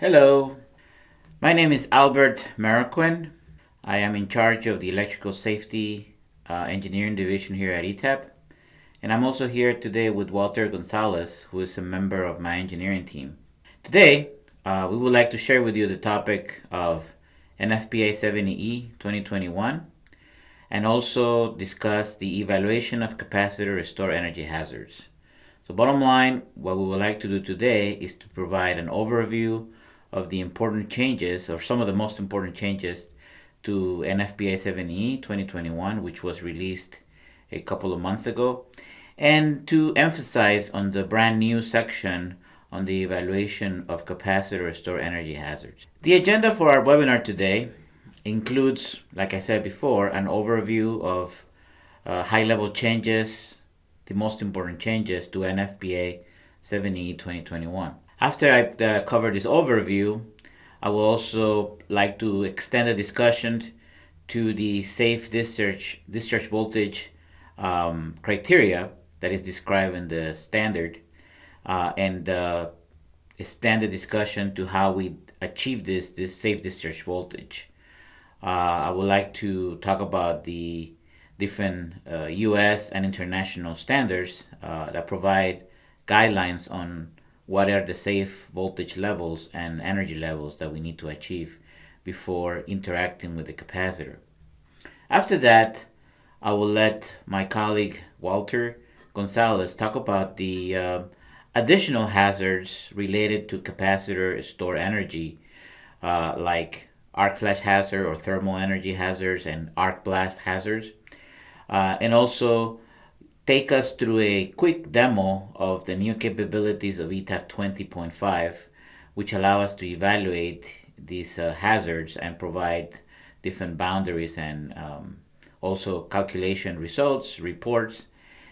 Hello, my name is Albert Marroquin. I am in charge of the Electrical Safety Engineering Division here at ETAP. And I'm also here today with Walter Gonzalez, who is a member of my engineering team. Today, we would like to share with you the topic of NFPA 70E 2021 and also discuss the evaluation of capacitor restore energy hazards. So bottom line, what we would like to do today is to provide an overview of the important changes, or some of the most important changes to NFPA 70E 2021, which was released a couple of months ago, and to emphasize on the brand new section on the evaluation of capacitor restore energy hazards. The agenda for our webinar today includes, like I said before, an overview of high-level changes, the most important changes to NFPA 70E 2021. After I cover this overview, I will also like to extend the discussion to the safe discharge voltage criteria that is described in the standard, and extend the discussion to how we achieve this safe discharge voltage. I would like to talk about the different U.S. and international standards that provide guidelines on what are the safe voltage levels and energy levels that we need to achieve before interacting with the capacitor. After that, I will let my colleague Walter Gonzalez talk about the additional hazards related to capacitor store energy, like arc flash hazard or thermal energy hazards and arc blast hazards, and also take us through a quick demo of the new capabilities of ETAP 20.5, which allow us to evaluate these hazards and provide different boundaries and also calculation results, reports,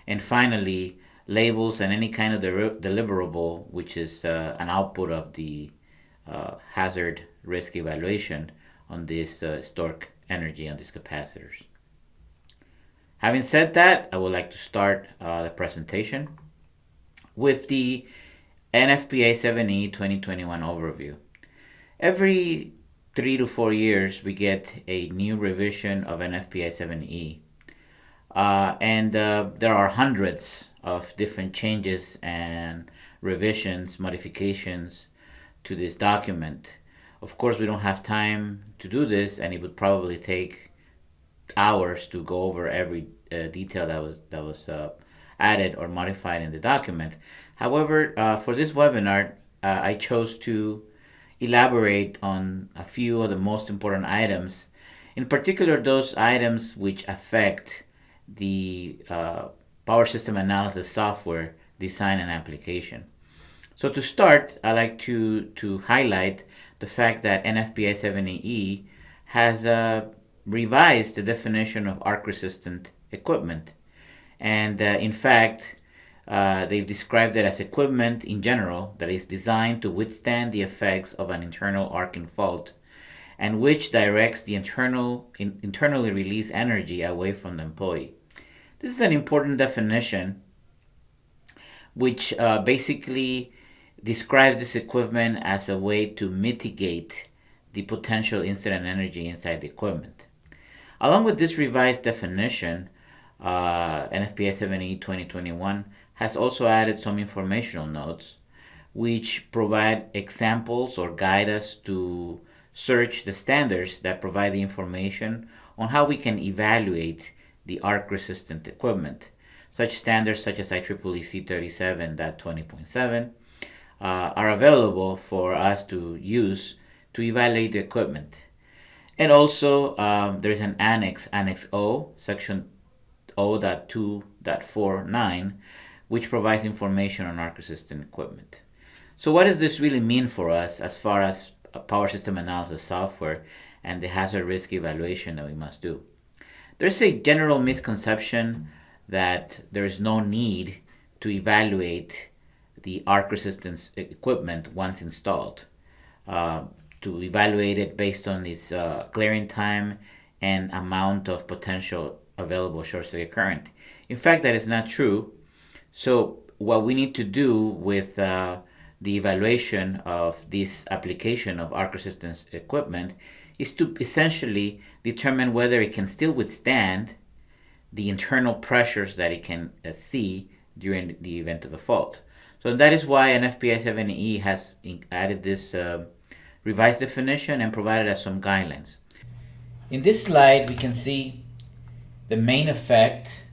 and finally labels and any kind of deliverable, which is an output of the hazard risk evaluation on this stored energy on these capacitors. Having said that, I would like to start the presentation with the NFPA 70E 2021 overview. Every 3 to 4 years, we get a new revision of NFPA 70E. And there are hundreds of different changes and revisions, modifications to this document. Of course, we don't have time to do this, and it would probably take hours to go over every detail that was added or modified in the document. However, for this webinar, I chose to elaborate on a few of the most important items, in particular those items which affect the power system analysis software design and application. So to start, I like to highlight the fact that NFPA 70E has revised the definition of arc-resistant equipment. And in fact, they've described it as equipment in general that is designed to withstand the effects of an internal arcing fault and which directs the internally released energy away from the employee. This is an important definition which basically describes this equipment as a way to mitigate the potential incident energy inside the equipment. Along with this revised definition, NFPA 70E 2021 has also added some informational notes which provide examples or guide us to search the standards that provide the information on how we can evaluate the arc-resistant equipment. Such standards such as IEEE C37.20.7 are available for us to use to evaluate the equipment. And also, there's an Annex O, Section O.2.49, which provides information on arc-resistant equipment. So what does this really mean for us as far as power system analysis software and the hazard risk evaluation that we must do? There's a general misconception that there is no need to evaluate the arc-resistant equipment once installed. To evaluate it based on its clearing time and amount of potential available short circuit current. In fact, that is not true. So what we need to do with the evaluation of this application of arc resistance equipment is to essentially determine whether it can still withstand the internal pressures that it can see during the event of a fault. So that is why NFPA 70E has added this revised definition and provided us some guidelines. In this slide, we can see the main effect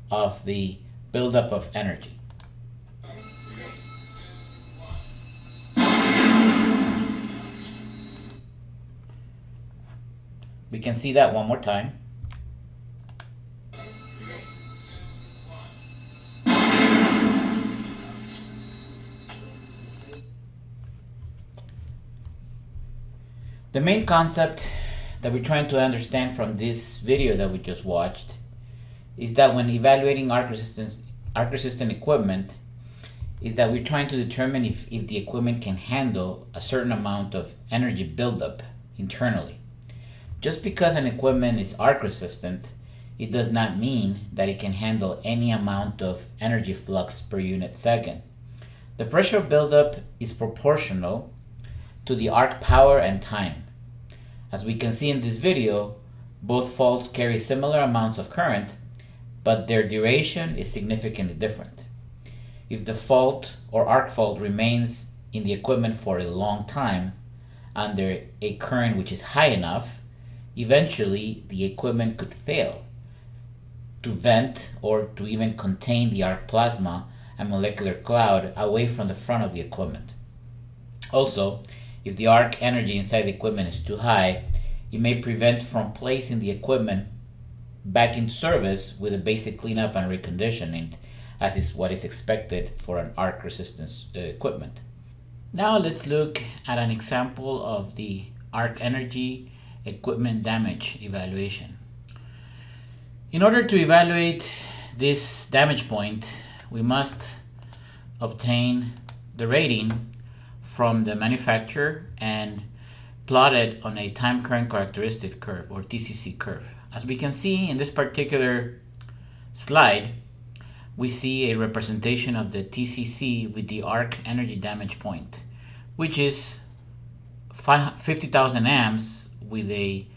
of the buildup of energy. We can see that one more time. The main concept that we're trying to understand from this video that we just watched is that when evaluating arc resistant equipment, is that we're trying to determine if the equipment can handle a certain amount of energy buildup internally. Just because an equipment is arc resistant, it does not mean that it can handle any amount of energy flux per unit second. The pressure buildup is proportional to the arc power and time. As we can see in this video, both faults carry similar amounts of current, but their duration is significantly different. If the fault or arc fault remains in the equipment for a long time under a current which is high enough, eventually the equipment could fail to vent or to even contain the arc plasma and molecular cloud away from the front of the equipment. Also, if the arc energy inside the equipment is too high, it may prevent from placing the equipment back in service with a basic cleanup and reconditioning, as is what is expected for an arc resistance equipment. Now let's look at an example of the arc energy equipment damage evaluation. In order to evaluate this damage point, we must obtain the rating from the manufacturer and plot it on a time current characteristic curve, or TCC curve. As we can see in this particular slide, we see a representation of the TCC with the arc energy damage point, which is 50,000 amps with a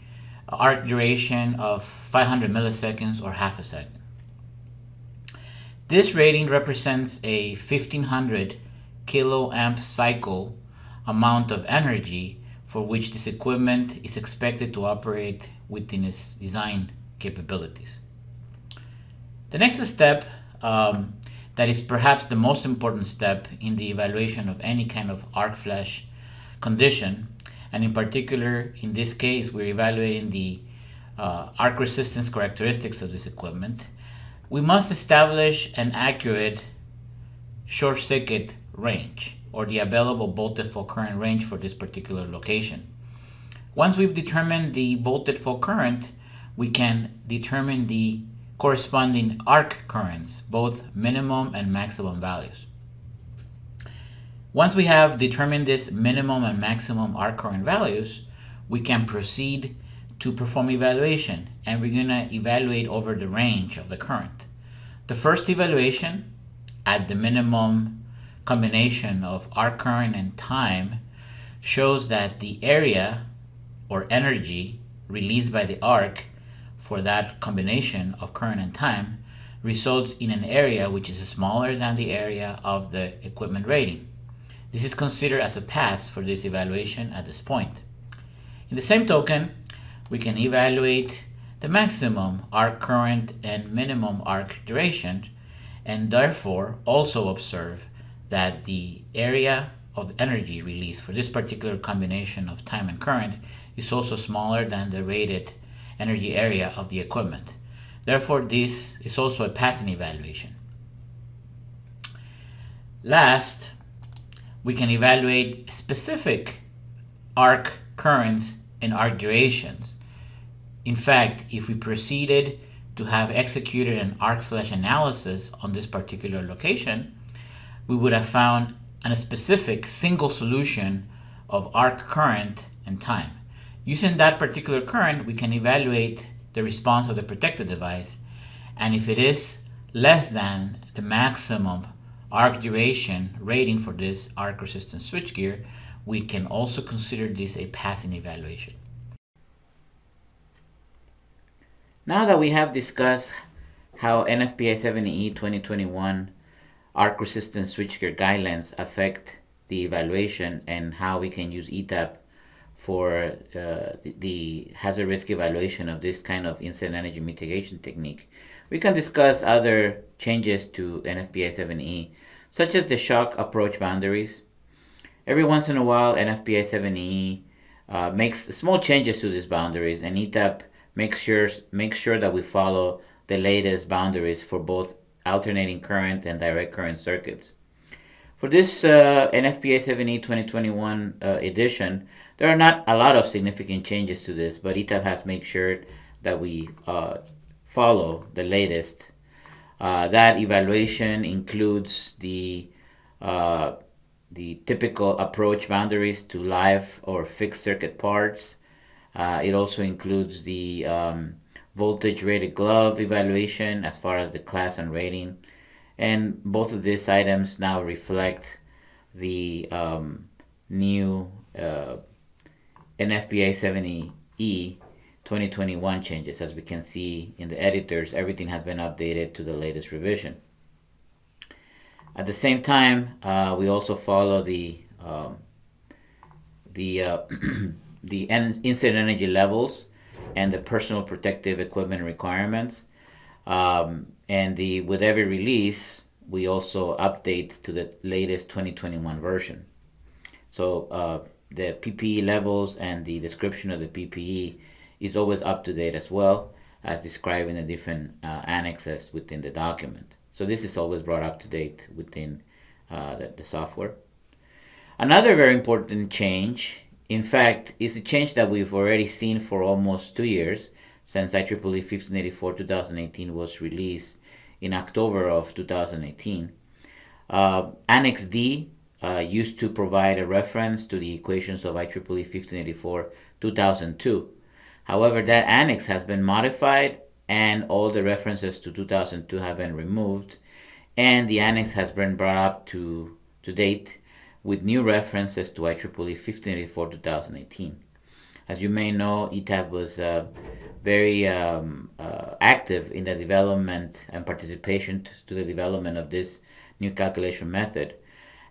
arc duration of 500 milliseconds or half a second. This rating represents a 1500 kiloamp cycle amount of energy for which this equipment is expected to operate within its design capabilities. The next step, that is perhaps the most important step in the evaluation of any kind of arc flash condition, and in particular in this case we're evaluating the arc resistance characteristics of this equipment, we must establish an accurate short circuit range, or the available voltage fault current range for this particular location. Once we've determined the voltage fault current, we can determine the corresponding arc currents, both minimum and maximum values. Once we have determined this minimum and maximum arc current values, we can proceed to perform evaluation, and we're going to evaluate over the range of the current. The first evaluation at the minimum combination of arc current and time shows that the area or energy released by the arc for that combination of current and time results in an area which is smaller than the area of the equipment rating. This is considered as a pass for this evaluation at this point. In the same token, we can evaluate the maximum arc current and minimum arc duration, and therefore also observe that the area of energy released for this particular combination of time and current is also smaller than the rated energy area of the equipment. Therefore, this is also a passing evaluation. Last, we can evaluate specific arc currents and arc durations. In fact, if we proceeded to have executed an arc flash analysis on this particular location, we would have found a specific single solution of arc current and time. Using that particular current, we can evaluate the response of the protected device, and if it is less than the maximum arc duration rating for this arc resistance switchgear, we can also consider this a passing evaluation. Now that we have discussed how NFPA 70E 2021 arc resistance switchgear guidelines affect the evaluation and how we can use ETAP for the hazard risk evaluation of this kind of incident energy mitigation technique, we can discuss other changes to NFPA 7E, such as the shock approach boundaries. Every once in a while, NFPA 7E makes small changes to these boundaries, and ETAP makes sure that we follow the latest boundaries for both alternating current and direct current circuits. For this NFPA 7E 2021 edition, there are not a lot of significant changes to this, but ETAP has made sure that we follow the latest. That evaluation includes the typical approach boundaries to live or fixed circuit parts. It also includes the voltage rated glove evaluation as far as the class and rating. And both of these items now reflect the new NFPA 70E 2021 changes. As we can see in the editors, everything has been updated to the latest revision. At the same time, we also follow the incident energy levels and the personal protective equipment requirements. And with every release, we also update to the latest 2021 version. So the PPE levels and the description of the PPE is always up to date as well, as described in the different annexes within the document. So this is always brought up to date within the software. Another very important change, in fact, is a change that we've already seen for almost 2 years, since IEEE 1584-2018 was released in October of 2018. Annex D used to provide a reference to the equations of IEEE 1584-2002. However, that annex has been modified and all the references to 2002 have been removed, and the annex has been brought up to date with new references to IEEE 1584-2018. As you may know, ETAP was very active in the development and participation to the development of this new calculation method.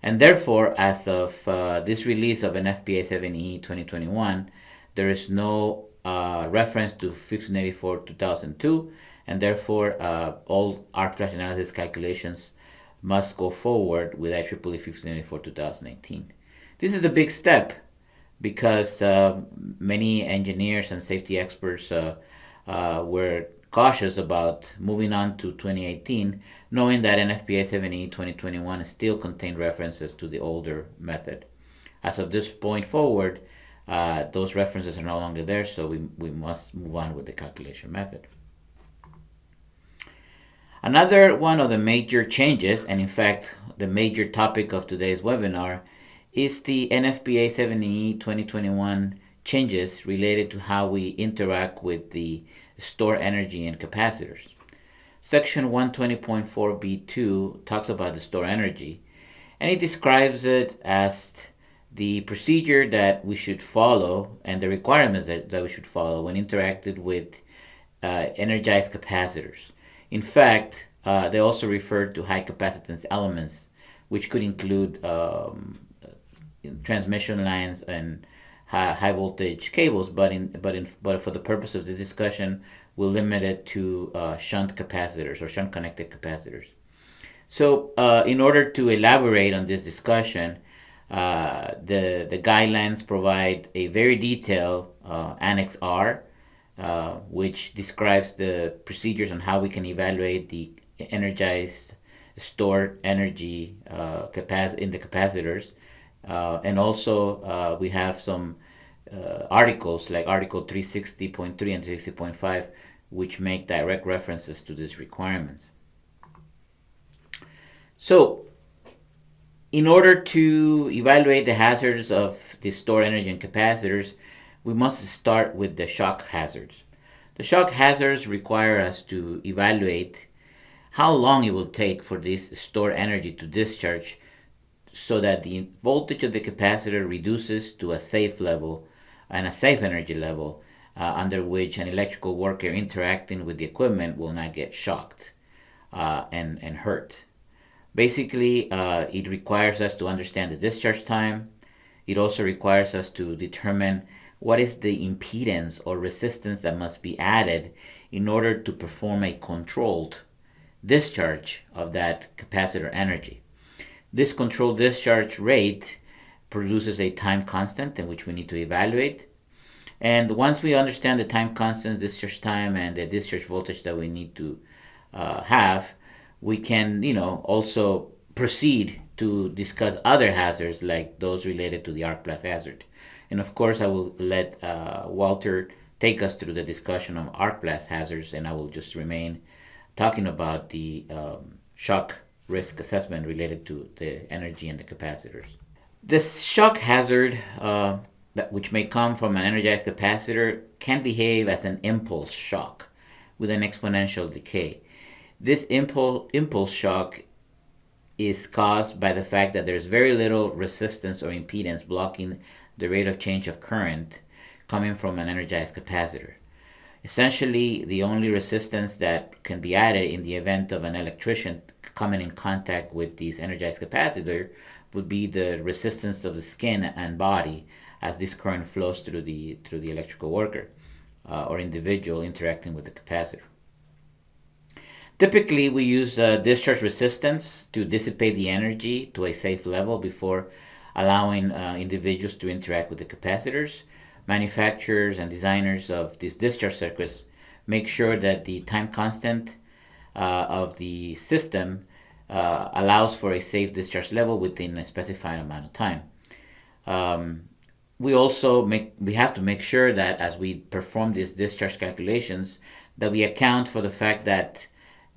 And therefore, as of this release of NFPA 7E 2021, there is no reference to 1584-2002, and therefore all arc flash analysis calculations must go forward with IEEE 1584-2018. This is a big step because many engineers and safety experts were cautious about moving on to 2018, knowing that NFPA 7E 2021 still contained references to the older method. As of this point forward, those references are no longer there, so we must move on with the calculation method. Another one of the major changes, and in fact the major topic of today's webinar, is the NFPA 7E 2021 changes related to how we interact with the store energy and capacitors. Section 120.4b2 talks about the store energy, and it describes it as the procedure that we should follow and the requirements that we should follow when interacted with energized capacitors. In fact, they also refer to high capacitance elements, which could include transmission lines and high voltage cables, but for the purpose of this discussion, we'll limit it to shunt capacitors or shunt connected capacitors. So in order to elaborate on this discussion, the guidelines provide a very detailed Annex R, which describes the procedures on how we can evaluate the energized stored energy in the capacitors. And also we have some articles like Article 360.3 and 360.5, which make direct references to these requirements. So, in order to evaluate the hazards of the stored energy in capacitors, we must start with the shock hazards. The shock hazards require us to evaluate how long it will take for this stored energy to discharge so that the voltage of the capacitor reduces to a safe level and a safe energy level under which an electrical worker interacting with the equipment will not get shocked and hurt. Basically, it requires us to understand the discharge time. It also requires us to determine what is the impedance or resistance that must be added in order to perform a controlled discharge of that capacitor energy. This controlled discharge rate produces a time constant in which we need to evaluate. And once we understand the time constant, discharge time, and the discharge voltage that we need to have, we can, also proceed to discuss other hazards like those related to the arc blast hazard. And of course, I will let Walter take us through the discussion of arc blast hazards, and I will just remain talking about the shock risk assessment related to the energy and the capacitors. This shock hazard, which may come from an energized capacitor, can behave as an impulse shock with an exponential decay. This impulse shock is caused by the fact that there's very little resistance or impedance blocking the rate of change of current coming from an energized capacitor. Essentially, the only resistance that can be added in the event of an electrician coming in contact with this energized capacitor would be the resistance of the skin and body as this current flows through the electrical worker or individual interacting with the capacitor. Typically, we use discharge resistance to dissipate the energy to a safe level before allowing individuals to interact with the capacitors. Manufacturers and designers of these discharge circuits make sure that the time constant of the system allows for a safe discharge level within a specified amount of time. We have to make sure that as we perform these discharge calculations, that we account for the fact that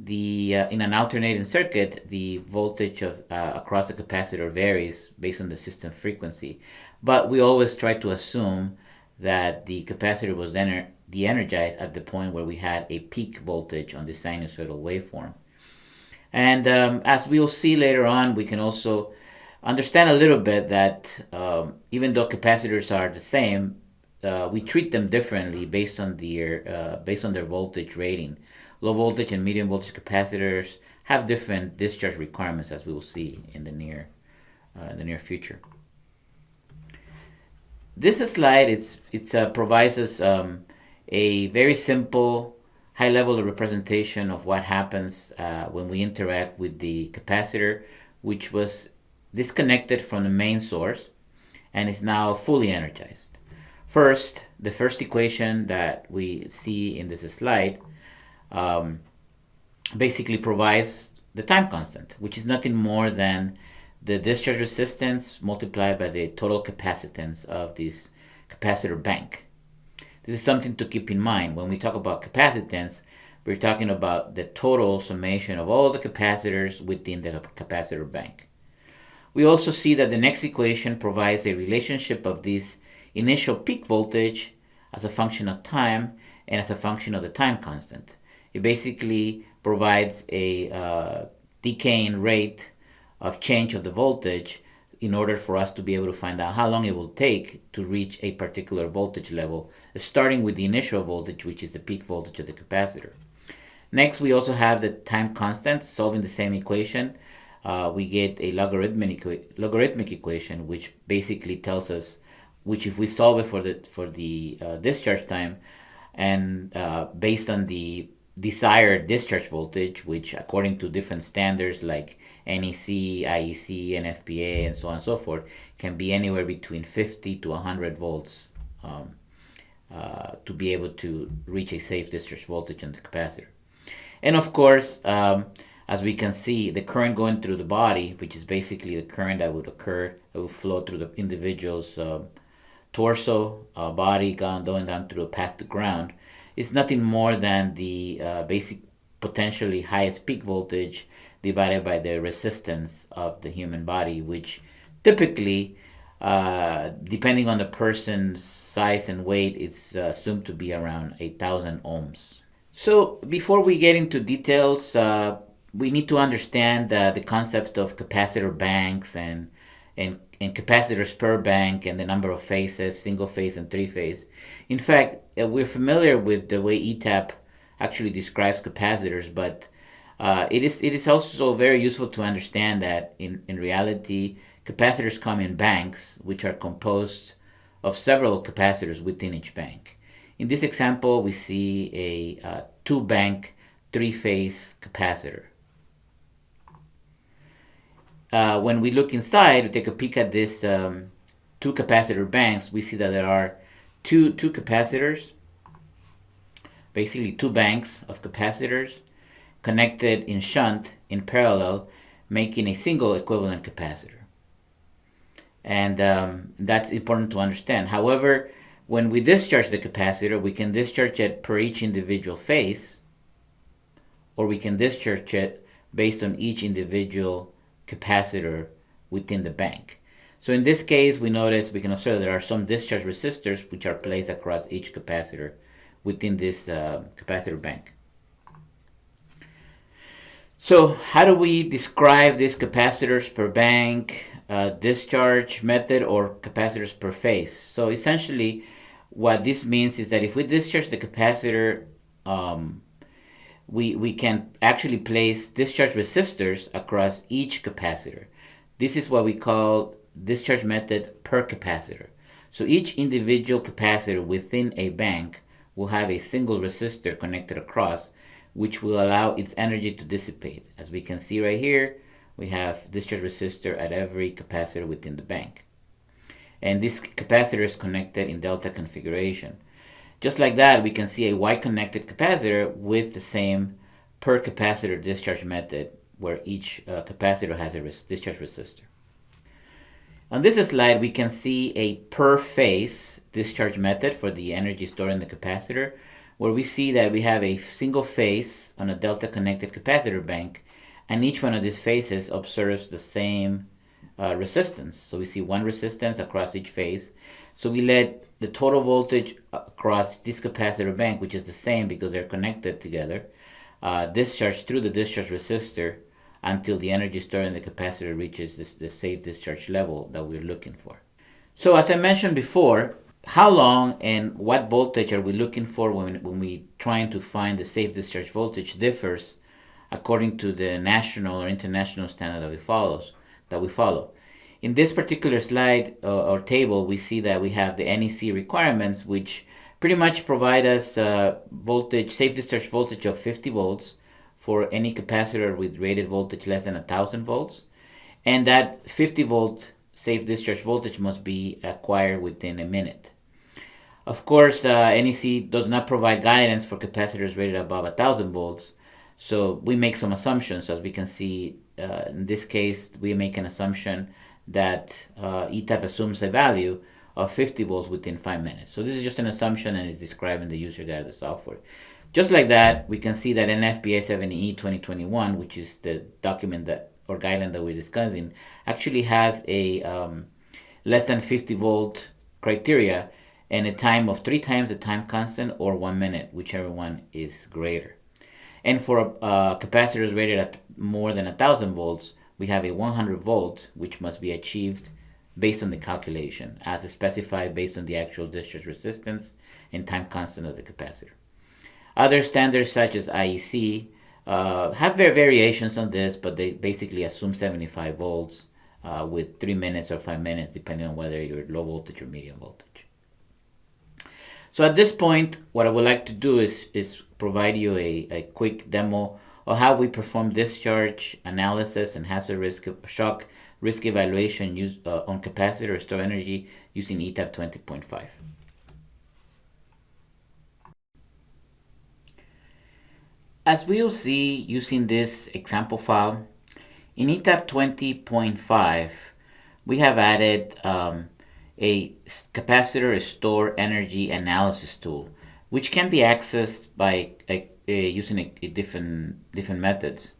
in an alternating circuit, the voltage of across the capacitor varies based on the system frequency. But we always try to assume that the capacitor was de-energized at the point where we had a peak voltage on the sinusoidal waveform. And as we'll see later on, we can also understand a little bit that even though capacitors are the same, we treat them differently based on their voltage rating. Low voltage and medium voltage capacitors have different discharge requirements, as we will see in the near future. This slide provides us a very simple, high-level representation of what happens when we interact with the capacitor, which was disconnected from the main source and is now fully energized. First, the first equation that we see in this slide basically provides the time constant, which is nothing more than the discharge resistance multiplied by the total capacitance of this capacitor bank. This is something to keep in mind. When we talk about capacitance, we're talking about the total summation of all the capacitors within the capacitor bank. We also see that the next equation provides a relationship of this initial peak voltage as a function of time and as a function of the time constant. It basically provides a decaying rate of change of the voltage in order for us to be able to find out how long it will take to reach a particular voltage level, starting with the initial voltage, which is the peak voltage of the capacitor. Next, we also have the time constant. Solving the same equation, we get a logarithmic equation, which basically tells us, which if we solve it for the discharge time, and based on the desired discharge voltage, which according to different standards like NEC, IEEE, NFPA, and so on and so forth, can be anywhere between 50 to 100 volts to be able to reach a safe discharge voltage on the capacitor. And of course, as we can see, the current going through the body, which is basically the current that would flow through the individual's torso, body, going down through the path to ground, is nothing more than the basic potentially highest peak voltage divided by the resistance of the human body, which typically, depending on the person's size and weight, is assumed to be around 1,000 ohms. So before we get into details, we need to understand the concept of capacitor banks and capacitors per bank and the number of phases, single phase and three phase. In fact, we're familiar with the way ETAP actually describes capacitors, but it is also very useful to understand that in reality, capacitors come in banks, which are composed of several capacitors within each bank. In this example, we see a two-bank, three-phase capacitor. When we look inside, we take a peek at this two capacitor banks, we see that there are two capacitors, basically two banks of capacitors connected in shunt in parallel, making a single equivalent capacitor. And that's important to understand. However, when we discharge the capacitor, we can discharge it per each individual phase, or we can discharge it based on each individual capacitor within the bank. So in this case, we can observe there are some discharge resistors which are placed across each capacitor within this capacitor bank. So how do we describe these capacitors per bank, discharge method, or capacitors per phase? So essentially, what this means is that if we discharge the capacitor, we can actually place discharge resistors across each capacitor. This is what we call discharge method per capacitor. So each individual capacitor within a bank will have a single resistor connected across, which will allow its energy to dissipate. As we can see right here, we have discharge resistor at every capacitor within the bank. And this capacitor is connected in delta configuration. Just like that, we can see a Y-connected capacitor with the same per capacitor discharge method, where each capacitor has a discharge resistor. On this slide, we can see a per phase discharge method for the energy stored in the capacitor, where we see that we have a single phase on a delta connected capacitor bank, and each one of these phases observes the same resistance. So we see one resistance across each phase. So we let the total voltage across this capacitor bank, which is the same because they're connected together, discharge through the discharge resistor until the energy stored in the capacitor reaches the safe discharge level that we're looking for. So as I mentioned before, how long and what voltage are we looking for when we trying to find the safe discharge voltage differs according to the national or international standard that we follow. In this particular slide or table, we see that we have the NEC requirements, which pretty much provide us safe discharge voltage of 50 volts for any capacitor with rated voltage less than 1,000 volts, and that 50 volt safe discharge voltage must be acquired within a minute. Of course, NEC does not provide guidance for capacitors rated above 1,000 volts, so we make some assumptions. As we can see, in this case, we make an assumption that ETAP assumes a value of 50 volts within 5 minutes. So this is just an assumption and is described in the user guide of the software. Just like that, we can see that NFPA 70E 2021, which is the document or guideline that we're discussing, actually has a less than 50 volt criteria and a time of 3 times the time constant or 1 minute, whichever one is greater. And for capacitors rated at more than 1,000 volts, we have a 100 volt, which must be achieved based on the calculation, as specified based on the actual discharge resistance and time constant of the capacitor. Other standards such as IEEE have their variations on this, but they basically assume 75 volts with 3 minutes or 5 minutes, depending on whether you're low voltage or medium voltage. So at this point, what I would like to do is provide you a quick demo of how we perform discharge analysis and hazard shock risk evaluation on capacitor store energy using ETAP 20.5. As we'll see using this example file, in ETAP 20.5, we have added a capacitor store energy analysis tool, which can be accessed by using different methods.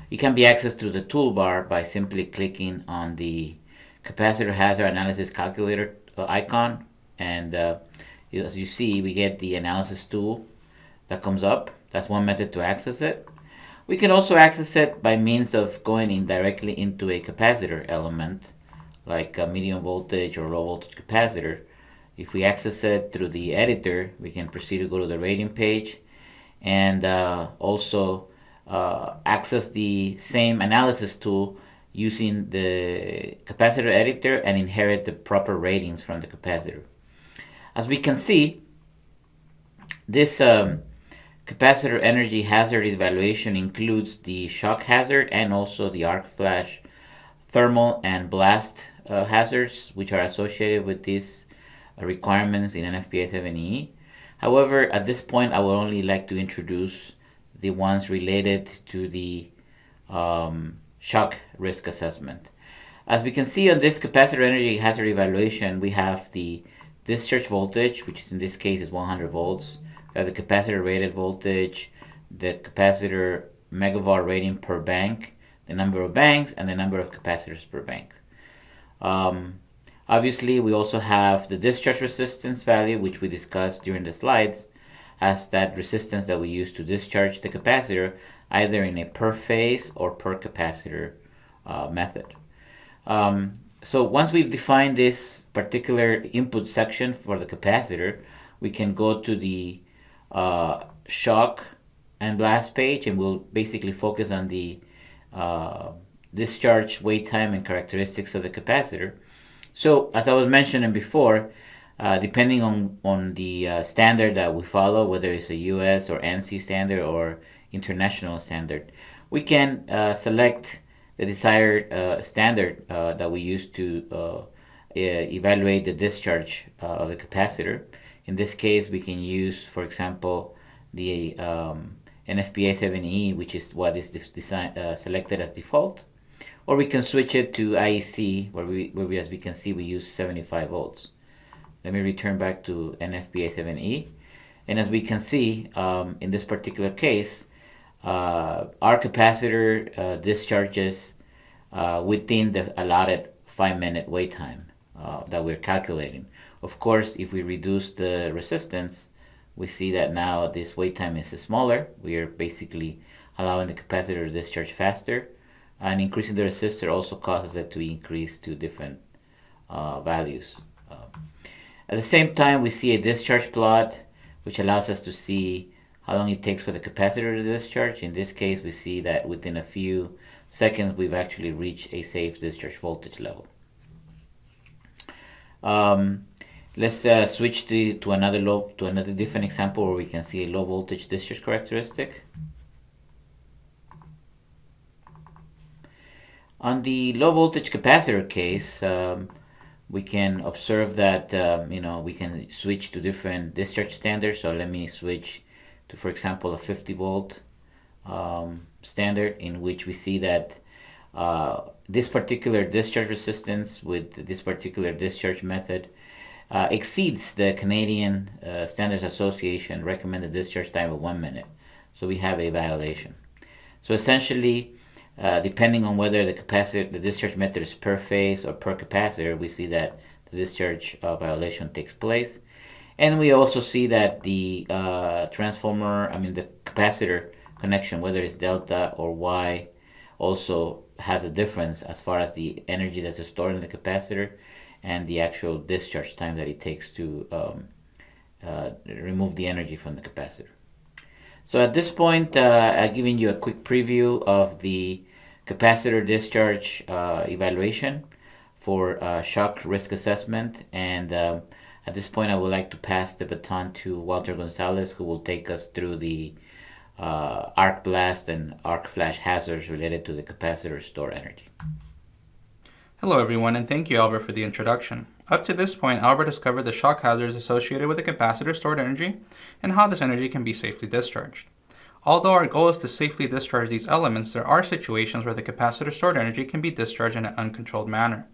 It can be accessed through the toolbar by simply clicking on the Capacitor Hazards Calculator icon, and as you see, we get the analysis tool that comes up. That's one method to access it. We can also access it by means of going in directly into a capacitor element, like a medium voltage or low voltage capacitor. If we access it through the editor, we can proceed to go to the rating page and also access the same analysis tool using the capacitor editor and inherit the proper ratings from the capacitor. As we can see, this capacitor energy hazard evaluation includes the shock hazard and also the arc flash thermal and blast hazards, which are associated with these requirements in NFPA 7E. However, at this point, I would only like to introduce the ones related to the shock risk assessment. As we can see on this capacitor energy hazard evaluation, we have the discharge voltage, which in this case is 100 volts. We have the capacitor rated voltage, the capacitor megavar rating per bank, the number of banks, and the number of capacitors per bank. Obviously, we also have the discharge resistance value, which we discussed during the slides, as that resistance that we use to discharge the capacitor, either in a per phase or per capacitor method. So once we've defined this particular input section for the capacitor, we can go to the shock and blast page, and we'll basically focus on the discharge wait time and characteristics of the capacitor. So as I was mentioning before, depending on the standard that we follow, whether it's a US or ANSI standard or international standard, we can select the desired standard that we use to evaluate the discharge of the capacitor. In this case, we can use, for example, the NFPA 7E, which is what is selected as default. Or we can switch it to IEC, where we, as we can see, we use 75 volts. Let me return back to NFPA 7E. And as we can see, in this particular case, our capacitor discharges within the allotted 5-minute wait time that we're calculating. Of course, if we reduce the resistance, we see that now this wait time is smaller. We are basically allowing the capacitor to discharge faster, and increasing the resistor also causes it to increase to different values. At the same time, we see a discharge plot, which allows us to see how long it takes for the capacitor to discharge. In this case, we see that within a few seconds, we've actually reached a safe discharge voltage level. Let's switch to another different example where we can see a low voltage discharge characteristic. On the low voltage capacitor case, we can observe that we can switch to different discharge standards. So let me switch to, for example, a 50 volt standard, in which we see that this particular discharge resistance with this particular discharge method exceeds the Canadian Standards Association recommended discharge time of 1 minute. So we have a violation. So essentially, depending on whether the discharge method is per phase or per capacitor, we see that the discharge violation takes place. And we also see that the the capacitor connection, whether it's delta or Y, also has a difference as far as the energy that's stored in the capacitor and the actual discharge time that it takes to remove the energy from the capacitor. So at this point, I've given you a quick preview of the capacitor discharge evaluation for shock risk assessment. And at this point, I would like to pass the baton to Walter Gonzalez, who will take us through the arc blast and arc flash hazards related to the capacitor stored energy. Hello everyone, and thank you, Albert, for the introduction. Up to this point, Albert has covered the shock hazards associated with the capacitor stored energy and how this energy can be safely discharged. Although our goal is to safely discharge these elements, there are situations where the capacitor stored energy can be discharged in an uncontrolled manner.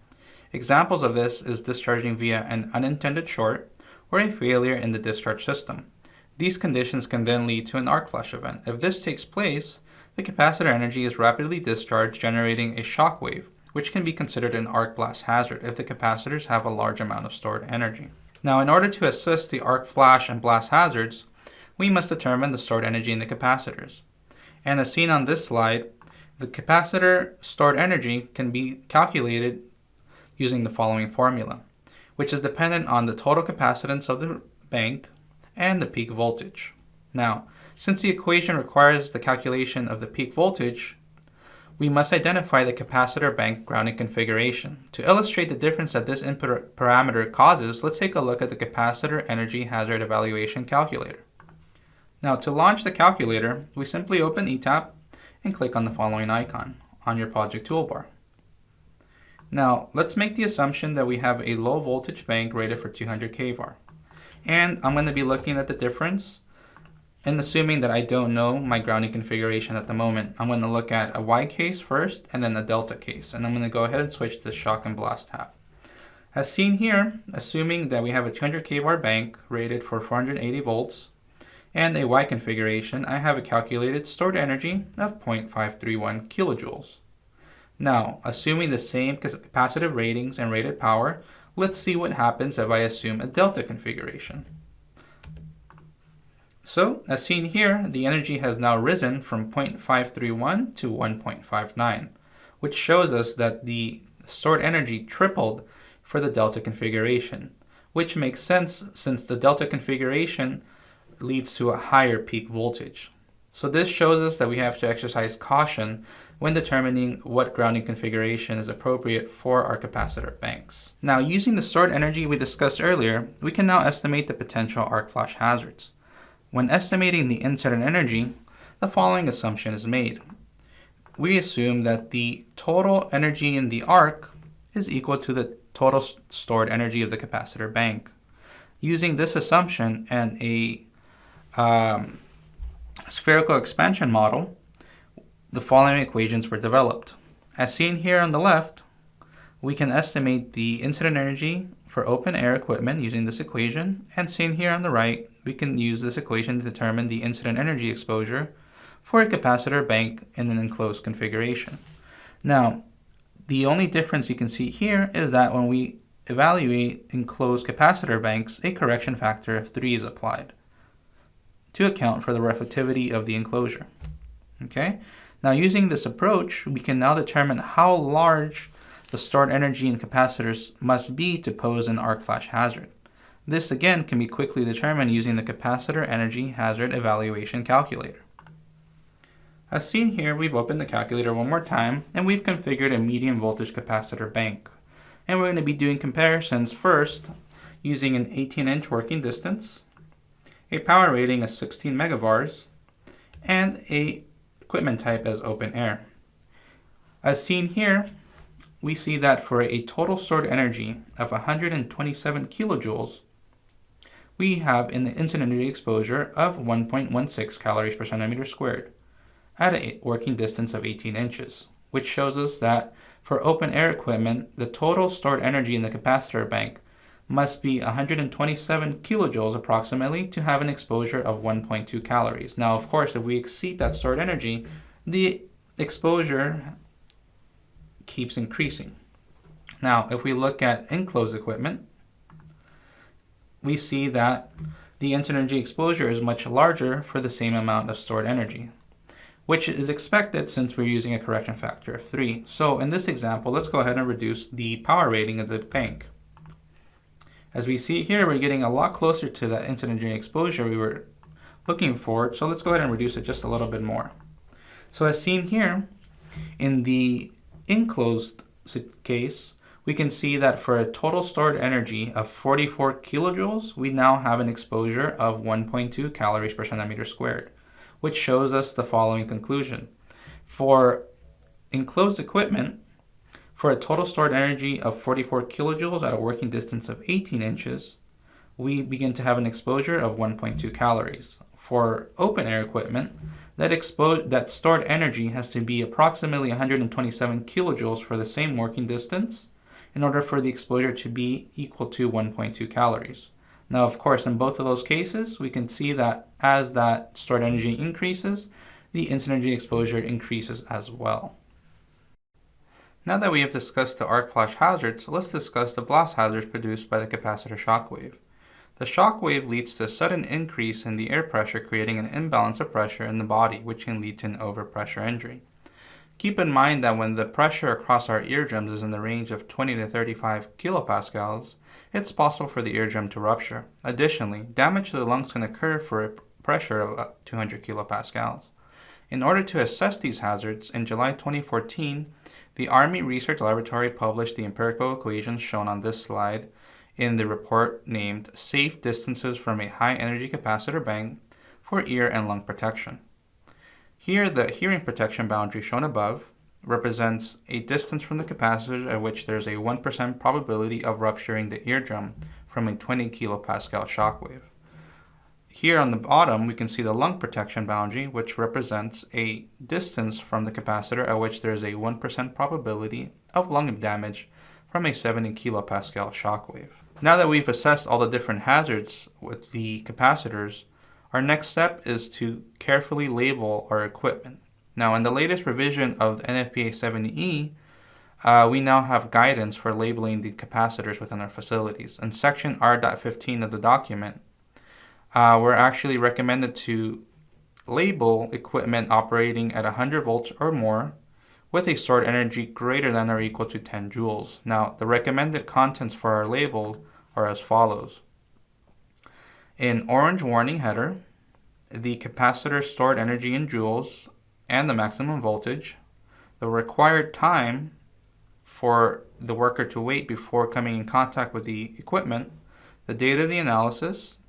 Examples of this is discharging via an unintended short or a failure in the discharge system. These conditions can then lead to an arc flash event. If this takes place, the capacitor energy is rapidly discharged, generating a shock wave, which can be considered an arc blast hazard if the capacitors have a large amount of stored energy. Now, in order to assess the arc flash and blast hazards, we must determine the stored energy in the capacitors. And as seen on this slide, the capacitor stored energy can be calculated using the following formula, which is dependent on the total capacitance of the bank and the peak voltage. Now, since the equation requires the calculation of the peak voltage, we must identify the capacitor bank grounding configuration. To illustrate the difference that this input parameter causes, let's take a look at the Capacitor Energy Hazard Evaluation Calculator. Now, to launch the calculator, we simply open ETAP and click on the following icon on your project toolbar. Now, let's make the assumption that we have a low voltage bank rated for 200 kVAR. And I'm going to be looking at the difference, and assuming that I don't know my grounding configuration at the moment, I'm going to look at a Y case first and then a delta case. And I'm going to go ahead and switch to shock and blast tab. As seen here, assuming that we have a 200 kVAR bank rated for 480 volts and a Y configuration, I have a calculated stored energy of 0.531 kilojoules. Now, assuming the same capacitive ratings and rated power, let's see what happens if I assume a delta configuration. So, as seen here, the energy has now risen from 0.531 to 1.59, which shows us that the stored energy tripled for the delta configuration, which makes sense since the delta configuration leads to a higher peak voltage. So this shows us that we have to exercise caution when determining what grounding configuration is appropriate for our capacitor banks. Now, using the stored energy we discussed earlier, we can now estimate the potential arc flash hazards. When estimating the incident energy, the following assumption is made. We assume that the total energy in the arc is equal to the total stored energy of the capacitor bank. Using this assumption and a spherical expansion model, the following equations were developed. As seen here on the left, we can estimate the incident energy for open air equipment using this equation, and seen here on the right, we can use this equation to determine the incident energy exposure for a capacitor bank in an enclosed configuration. Now, the only difference you can see here is that when we evaluate enclosed capacitor banks, a correction factor of 3 is applied to account for the reflectivity of the enclosure. Okay? Now, using this approach, we can now determine how large the stored energy in capacitors must be to pose an arc flash hazard. This again can be quickly determined using the Capacitor Energy Hazard Evaluation Calculator. As seen here, we've opened the calculator one more time and we've configured a medium voltage capacitor bank. And we're going to be doing comparisons first using an 18-inch working distance, a power rating of 16 megavars, and a equipment type as open air. As seen here, we see that for a total stored energy of 127 kilojoules, we have an incident energy exposure of 1.16 calories per centimeter squared at a working distance of 18 inches, which shows us that for open air equipment, the total stored energy in the capacitor bank must be 127 kilojoules approximately to have an exposure of 1.2 calories. Now, of course, if we exceed that stored energy, the exposure keeps increasing. Now, if we look at enclosed equipment, we see that the incident energy exposure is much larger for the same amount of stored energy, which is expected since we're using a correction factor of 3. So in this example, let's go ahead and reduce the power rating of the bank. As we see here, we're getting a lot closer to that incident energy exposure we were looking for, so let's go ahead and reduce it just a little bit more. So as seen here, in the enclosed case, we can see that for a total stored energy of 44 kilojoules, we now have an exposure of 1.2 calories per centimeter squared, which shows us the following conclusion. For enclosed equipment, for a total stored energy of 44 kilojoules at a working distance of 18 inches, we begin to have an exposure of 1.2 calories. For open air equipment, that stored energy has to be approximately 127 kilojoules for the same working distance in order for the exposure to be equal to 1.2 calories. Now, of course, in both of those cases, we can see that as that stored energy increases, the incident energy exposure increases as well. Now that we have discussed the arc flash hazards, let's discuss the blast hazards produced by the capacitor shockwave. The shock wave leads to a sudden increase in the air pressure, creating an imbalance of pressure in the body, which can lead to an overpressure injury. Keep in mind that when the pressure across our eardrums is in the range of 20 to 35 kilopascals, it's possible for the eardrum to rupture. Additionally, damage to the lungs can occur for a pressure of 200 kilopascals. In order to assess these hazards, in July 2014, the Army Research Laboratory published the empirical equations shown on this slide in the report named Safe Distances from a High-Energy Capacitor Bank for Ear and Lung Protection. Here, the hearing protection boundary shown above represents a distance from the capacitor at which there is a 1% probability of rupturing the eardrum from a 20 kilopascal shock wave. Here on the bottom, we can see the lung protection boundary, which represents a distance from the capacitor at which there is a 1% probability of lung damage from a 70 kilopascal shock wave. Now that we've assessed all the different hazards with the capacitors, our next step is to carefully label our equipment. Now, in the latest revision of NFPA 70E, we now have guidance for labeling the capacitors within our facilities. In section R.15 of the document, we're actually recommended to label equipment operating at 100 volts or more with a stored energy greater than or equal to 10 joules. Now, the recommended contents for our label are as follows. In orange warning header, the capacitor stored energy in joules and the maximum voltage, the required time for the worker to wait before coming in contact with the equipment, the date of the analysis,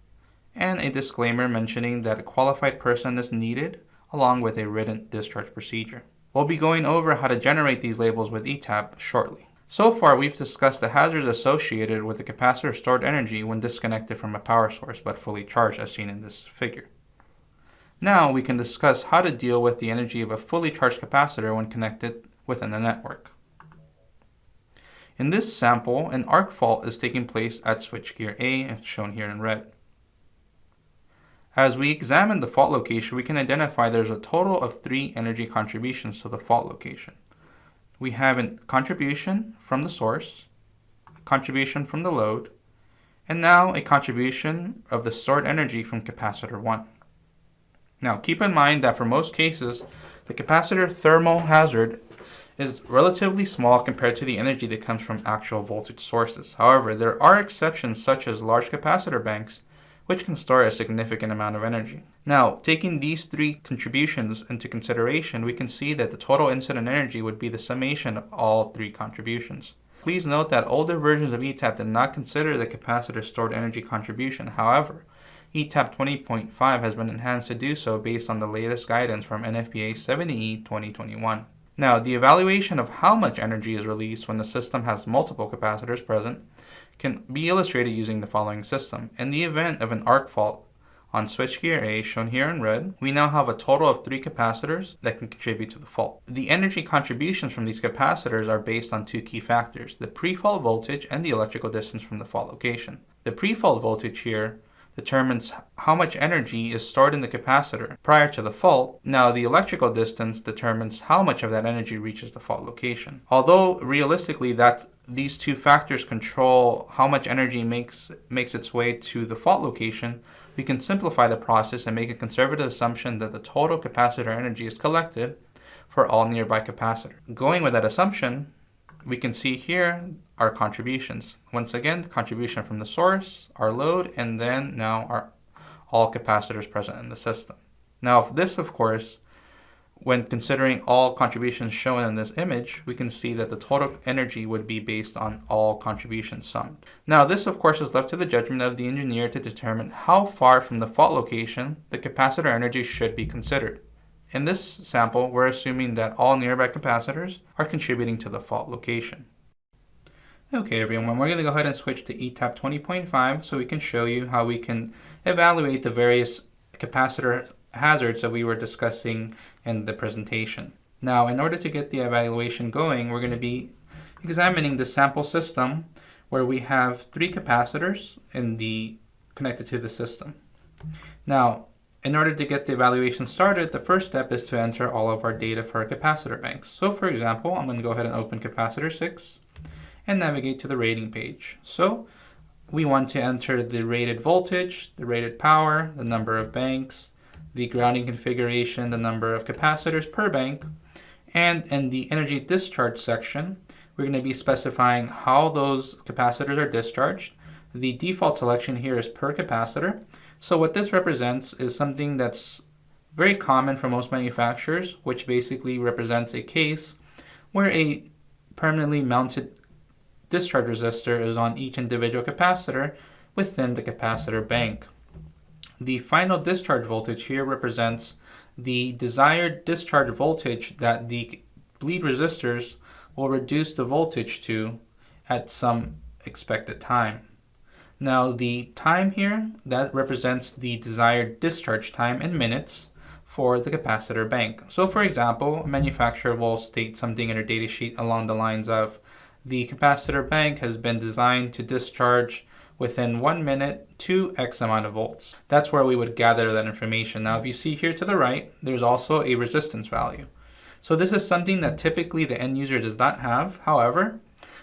and a disclaimer mentioning that a qualified person is needed along with a written discharge procedure. We'll be going over how to generate these labels with ETAP shortly. So far, we've discussed the hazards associated with the capacitor stored energy when disconnected from a power source but fully charged, as seen in this figure. Now we can discuss how to deal with the energy of a fully charged capacitor when connected within the network. In this sample, an arc fault is taking place at switchgear A, shown here in red. As we examine the fault location, we can identify there's a total of 3 energy contributions to the fault location. We have a contribution from the source, a contribution from the load, and now a contribution of the stored energy from capacitor 1. Now, keep in mind that for most cases, the capacitor thermal hazard is relatively small compared to the energy that comes from actual voltage sources. However, there are exceptions such as large capacitor banks, which can store a significant amount of energy. Now, taking these 3 contributions into consideration, we can see that the total incident energy would be the summation of all 3 contributions. Please note that older versions of ETAP did not consider the capacitor stored energy contribution. However, ETAP 20.5 has been enhanced to do so based on the latest guidance from NFPA 70E 2021. Now, the evaluation of how much energy is released when the system has multiple capacitors present can be illustrated using the following system. In the event of an arc fault on switchgear A, shown here in red, we now have a total of 3 capacitors that can contribute to the fault. The energy contributions from these capacitors are based on 2 key factors, the pre-fault voltage and the electrical distance from the fault location. The pre-fault voltage here determines how much energy is stored in the capacitor prior to the fault. Now, the electrical distance determines how much of that energy reaches the fault location. Although realistically these 2 factors control how much energy makes its way to the fault location, we can simplify the process and make a conservative assumption that the total capacitor energy is collected for all nearby capacitors. Going with that assumption, we can see here our contributions. Once again, the contribution from the source, our load, and then now all capacitors present in the system. Now, this, of course, when considering all contributions shown in this image, we can see that the total energy would be based on all contributions summed. Now, this, of course, is left to the judgment of the engineer to determine how far from the fault location the capacitor energy should be considered. In this sample, we're assuming that all nearby capacitors are contributing to the fault location. Okay, everyone, we're going to go ahead and switch to ETAP 20.5 so we can show you how we can evaluate the various capacitor hazards that we were discussing in the presentation. Now, in order to get the evaluation going, we're going to be examining the sample system where we have 3 capacitors connected to the system. Now, in order to get the evaluation started, the first step is to enter all of our data for our capacitor banks. So, for example, I'm going to go ahead and open capacitor 6 and navigate to the rating page. So, we want to enter the rated voltage, the rated power, the number of banks, the grounding configuration, the number of capacitors per bank, and in the energy discharge section, we're going to be specifying how those capacitors are discharged. The default selection here is per capacitor. So what this represents is something that's very common for most manufacturers, which basically represents a case where a permanently mounted discharge resistor is on each individual capacitor within the capacitor bank. The final discharge voltage here represents the desired discharge voltage that the bleed resistors will reduce the voltage to at some expected time. Now the time here, that represents the desired discharge time in minutes for the capacitor bank. So for example, a manufacturer will state something in their data sheet along the lines of the capacitor bank has been designed to discharge within 1 minute to X amount of volts. That's where we would gather that information. Now if you see here to the right, there's also a resistance value. So this is something that typically the end user does not have. However,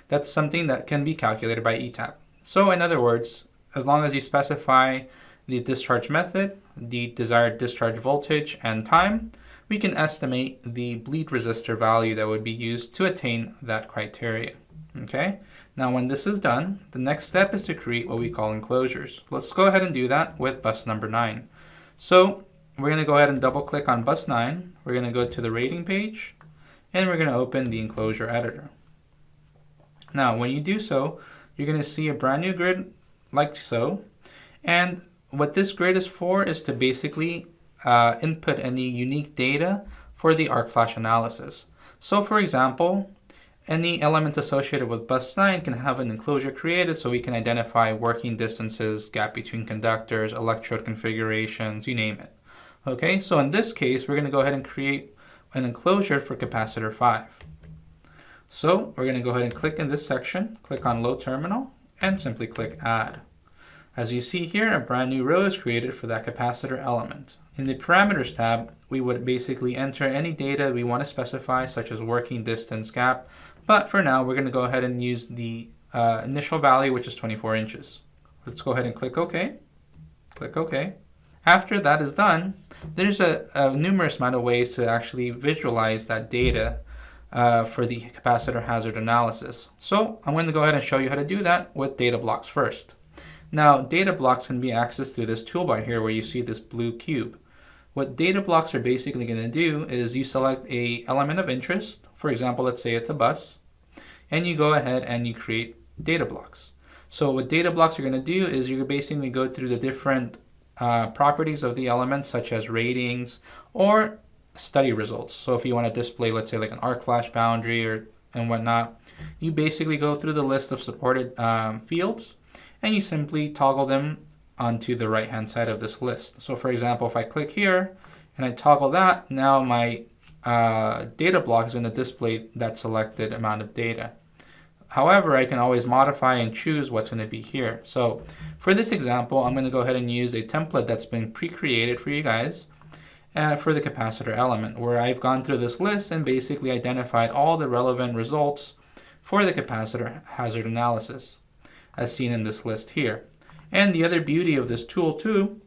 that's something that can be calculated by ETAP. So in other words, as long as you specify the discharge method, the desired discharge voltage, and time, we can estimate the bleed resistor value that would be used to attain that criteria. Okay, now when this is done, the next step is to create what we call enclosures. Let's go ahead and do that with bus number 9. So we're going to go ahead and double click on bus 9. We're going to go to the rating page, and we're going to open the enclosure editor. Now when you do so, you're going to see a brand new grid like so, and what this grid is for is to basically input any unique data for the arc flash analysis. So for example, any elements associated with bus 9 can have an enclosure created so we can identify working distances, gap between conductors, electrode configurations, you name it. Okay, so in this case, we're going to go ahead and create an enclosure for capacitor 5. So we're going to go ahead and click in this section, click on load terminal, and simply click add. As you see here, a brand new row is created for that capacitor element. In the parameters tab, we would basically enter any data we want to specify, such as working distance, gap, but for now, we're going to go ahead and use the initial value, which is 24 inches. Let's go ahead and click OK. Click OK. After that is done, there's a numerous amount of ways to actually visualize that data for the capacitor hazard analysis. So I'm going to go ahead and show you how to do that with data blocks first. Now, data blocks can be accessed through this toolbar here where you see this blue cube. What data blocks are basically going to do is you select a element of interest. For example, let's say it's a bus, and you go ahead and you create data blocks. So what data blocks are going to do is you're basically go through the different properties of the elements, such as ratings or study results. So if you want to display, let's say like an arc flash boundary and whatnot, you basically go through the list of supported fields, and you simply toggle them onto the right hand side of this list. So for example, if I click here and I toggle that, now my data block is going to display that selected amount of data. However, I can always modify and choose what's going to be here. So for this example, I'm going to go ahead and use a template that's been pre-created for you guys for the capacitor element, where I've gone through this list and basically identified all the relevant results for the capacitor hazard analysis, as seen in this list here. And the other beauty of this tool too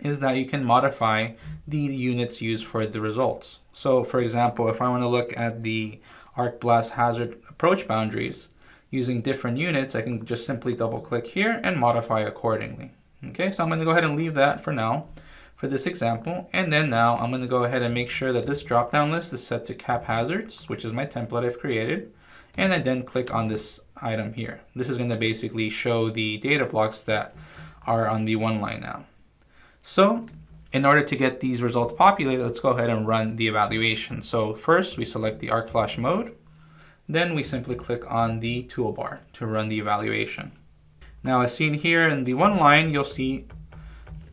is that you can modify the units used for the results. So for example, if I want to look at the arc blast hazard approach boundaries using different units, I can just simply double click here and modify accordingly. Okay, so I'm going to go ahead and leave that for now for this example. And then now I'm going to go ahead and make sure that this drop down list is set to cap hazards, which is my template I've created. And I then click on this item here. This is going to basically show the data blocks that are on the one line now. So in order to get these results populated, let's go ahead and run the evaluation. So first we select the arc flash mode. Then we simply click on the toolbar to run the evaluation. Now as seen here in the one line, you'll see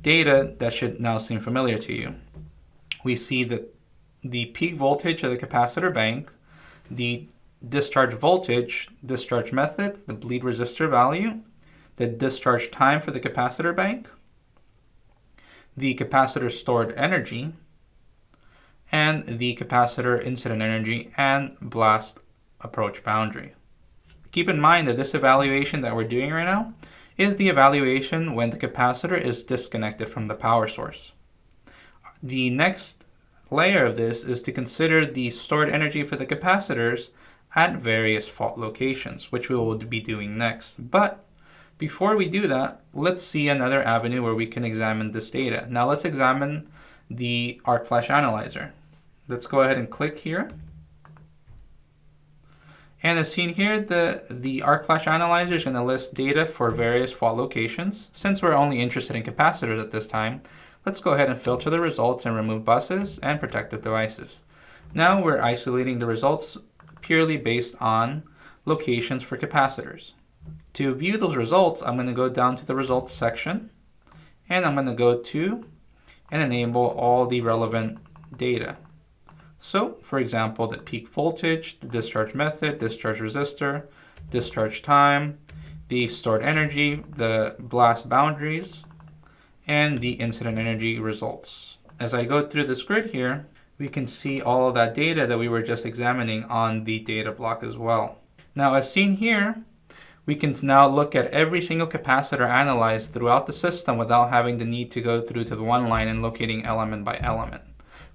data that should now seem familiar to you. We see the peak voltage of the capacitor bank, the discharge voltage, discharge method, the bleed resistor value, the discharge time for the capacitor bank, the capacitor stored energy, and the capacitor incident energy and blast approach boundary. Keep in mind that this evaluation that we're doing right now is the evaluation when the capacitor is disconnected from the power source. The next layer of this is to consider the stored energy for the capacitors at various fault locations, which we will be doing next. But before we do that, let's see another avenue where we can examine this data. Now let's examine the arc flash analyzer. Let's go ahead and click here. And as seen here, the arc flash analyzer is going to list data for various fault locations. Since we're only interested in capacitors at this time, let's go ahead and filter the results and remove buses and protective devices. Now we're isolating the results purely based on locations for capacitors. To view those results, I'm going to go down to the results section, and I'm going to go to and enable all the relevant data. So, for example, the peak voltage, the discharge method, discharge resistor, discharge time, the stored energy, the blast boundaries, and the incident energy results. As I go through this grid here, we can see all of that data that we were just examining on the data block as well. Now, as seen here, we can now look at every single capacitor analyzed throughout the system without having the need to go through to the one line and locating element by element,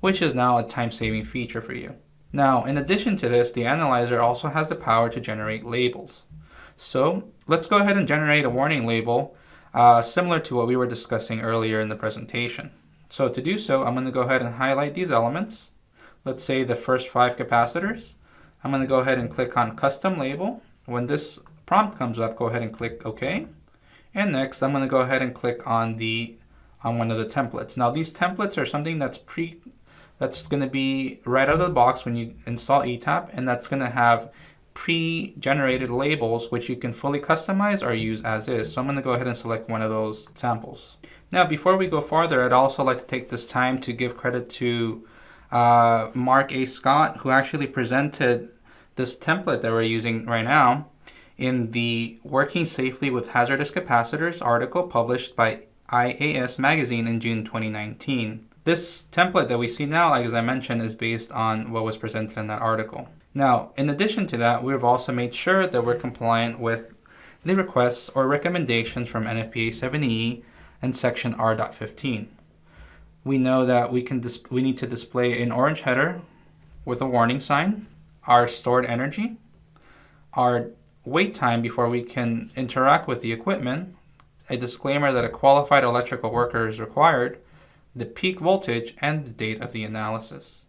which is now a time-saving feature for you. Now, in addition to this, the analyzer also has the power to generate labels. So let's go ahead and generate a warning label similar to what we were discussing earlier in the presentation. So to do so, I'm going to go ahead and highlight these elements. Let's say the first 5 capacitors. I'm going to go ahead and click on Custom Label. When this prompt comes up, go ahead and click OK. And next, I'm going to go ahead and click on one of the templates. Now, these templates are something that's going to be right out of the box when you install ETAP, and that's going to have pre-generated labels which you can fully customize or use as is. So I'm going to go ahead and select one of those samples. Now, before we go farther, I'd also like to take this time to give credit to Mark A. Scott, who actually presented this template that we're using right now in the Working Safely with Hazardous Capacitors article published by IAS Magazine in June 2019. This template that we see now, as I mentioned, is based on what was presented in that article. Now, in addition to that, we've also made sure that we're compliant with the requests or recommendations from NFPA 7E and section R.15. We know that we need to display an orange header with a warning sign, our stored energy, our wait time before we can interact with the equipment, a disclaimer that a qualified electrical worker is required, the peak voltage, and the date of the analysis.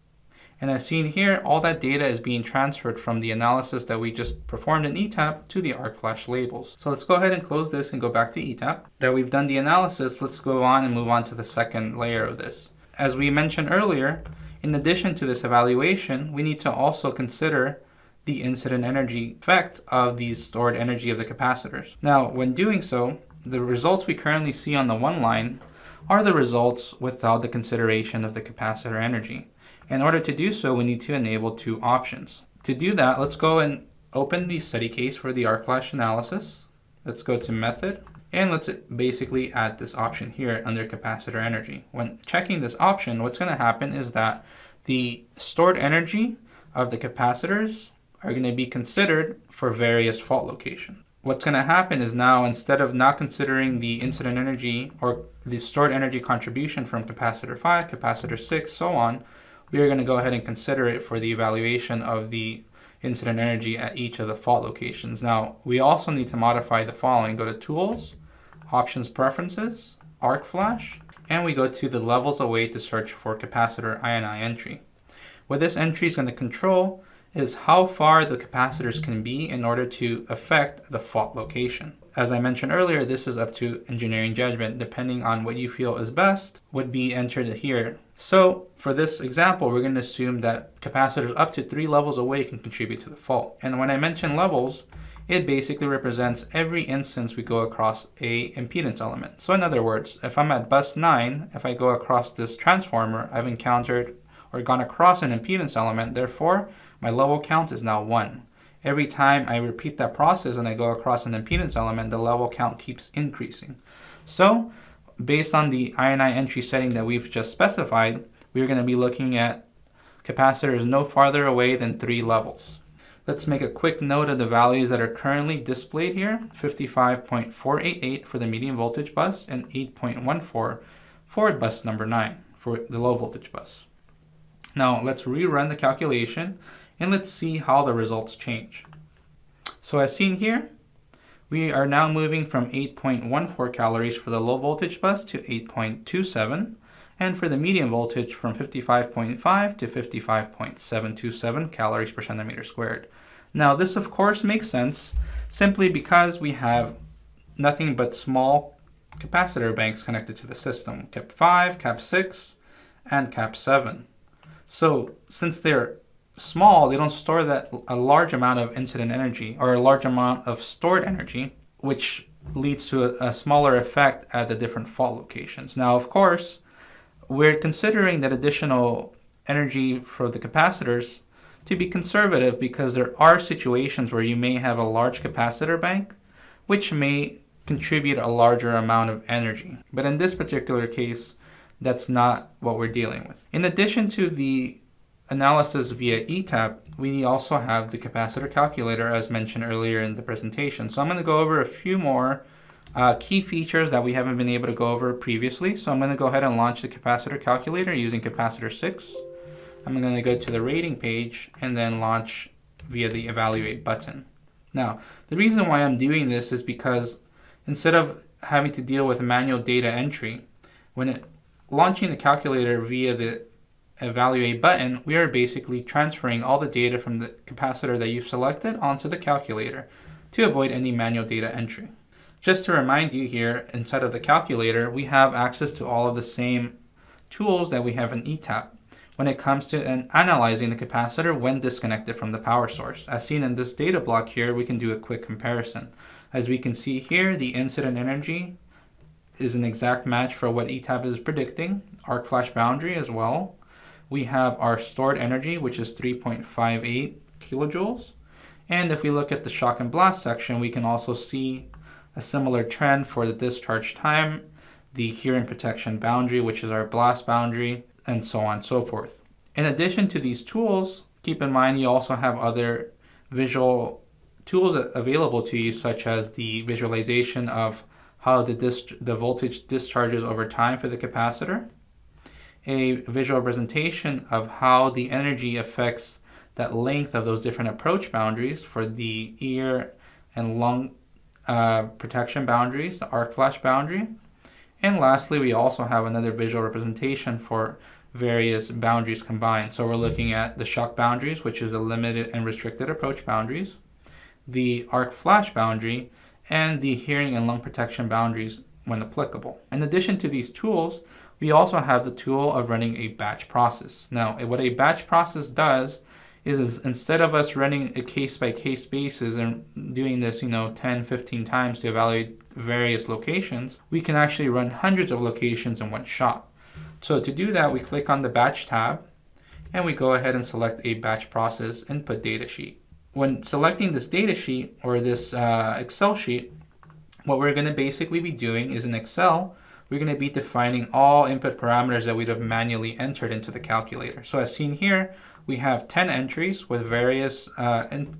And as seen here, all that data is being transferred from the analysis that we just performed in ETAP to the arc flash labels. So let's go ahead and close this and go back to ETAP. That we've done the analysis, let's go on and move on to the second layer of this. As we mentioned earlier, in addition to this evaluation, we need to also consider the incident energy effect of the stored energy of the capacitors. Now, when doing so, the results we currently see on the one line are the results without the consideration of the capacitor energy. In order to do so, we need to enable 2 options. To do that, let's go and open the study case for the arc flash analysis. Let's go to Method, and let's basically add this option here under capacitor energy. When checking this option, what's going to happen is that the stored energy of the capacitors are going to be considered for various fault locations. What's going to happen is now, instead of not considering the incident energy or the stored energy contribution from capacitor 5, capacitor 6, so on, we are going to go ahead and consider it for the evaluation of the incident energy at each of the fault locations. Now, we also need to modify the following. Go to Tools, Options Preferences, Arc Flash, and we go to the levels away to search for capacitor INI entry. What this entry is going to control is how far the capacitors can be in order to affect the fault location. As I mentioned earlier, this is up to engineering judgment. Depending on what you feel is best would be entered here. So for this example, we're going to assume that capacitors up to 3 levels away can contribute to the fault. And when I mention levels, it basically represents every instance we go across a impedance element. So in other words, if I'm at bus 9, if I go across this transformer, I've encountered or gone across an impedance element, therefore my level count is now 1. Every time I repeat that process and I go across an impedance element, the level count keeps increasing. So based on the INI entry setting that we've just specified, we're going to be looking at capacitors no farther away than 3 levels. Let's make a quick note of the values that are currently displayed here. 55.488 for the medium voltage bus and 8.14 for bus number 9 for the low voltage bus. Now let's rerun the calculation and let's see how the results change. So as seen here, we are now moving from 8.14 calories for the low voltage bus to 8.27, and for the medium voltage from 55.5 to 55.727 calories per centimeter squared. Now this of course makes sense simply because we have nothing but small capacitor banks connected to the system, Cap 5, Cap 6, and Cap 7. So since they're small, they don't store a large amount of incident energy or a large amount of stored energy, which leads to a smaller effect at the different fault locations. Now, of course, we're considering that additional energy for the capacitors to be conservative because there are situations where you may have a large capacitor bank, which may contribute a larger amount of energy. But in this particular case, that's not what we're dealing with. In addition to the analysis via ETAP, we also have the capacitor calculator as mentioned earlier in the presentation. So I'm going to go over a few more key features that we haven't been able to go over previously. So I'm going to go ahead and launch the capacitor calculator using capacitor 6. I'm going to go to the rating page and then launch via the evaluate button. Now, the reason why I'm doing this is because instead of having to deal with manual data entry, when launching the calculator via the evaluate button, we are basically transferring all the data from the capacitor that you've selected onto the calculator to avoid any manual data entry. Just to remind you here, inside of the calculator, we have access to all of the same tools that we have in ETAP when it comes to analyzing the capacitor when disconnected from the power source. As seen in this data block here, we can do a quick comparison. As we can see here, the incident energy is an exact match for what ETAP is predicting, arc flash boundary as well. We have our stored energy, which is 3.58 kilojoules. And if we look at the shock and blast section, we can also see a similar trend for the discharge time, the hearing protection boundary, which is our blast boundary, and so on and so forth. In addition to these tools, keep in mind you also have other visual tools available to you, such as the visualization of how the voltage discharges over time for the capacitor, a visual representation of how the energy affects that length of those different approach boundaries for the ear and lung protection boundaries, the arc flash boundary. And lastly, we also have another visual representation for various boundaries combined. So we're looking at the shock boundaries, which is the limited and restricted approach boundaries, the arc flash boundary, and the hearing and lung protection boundaries when applicable. In addition to these tools, we also have the tool of running a batch process. Now, what a batch process does is instead of us running a case-by-case basis and doing this, 10, 15 times to evaluate various locations, we can actually run hundreds of locations in one shot. So to do that, we click on the batch tab and we go ahead and select a batch process input data sheet. When selecting this data sheet or this Excel sheet, what we're going to basically be doing is in Excel, we're going to be defining all input parameters that we'd have manually entered into the calculator. So as seen here, we have 10 entries with various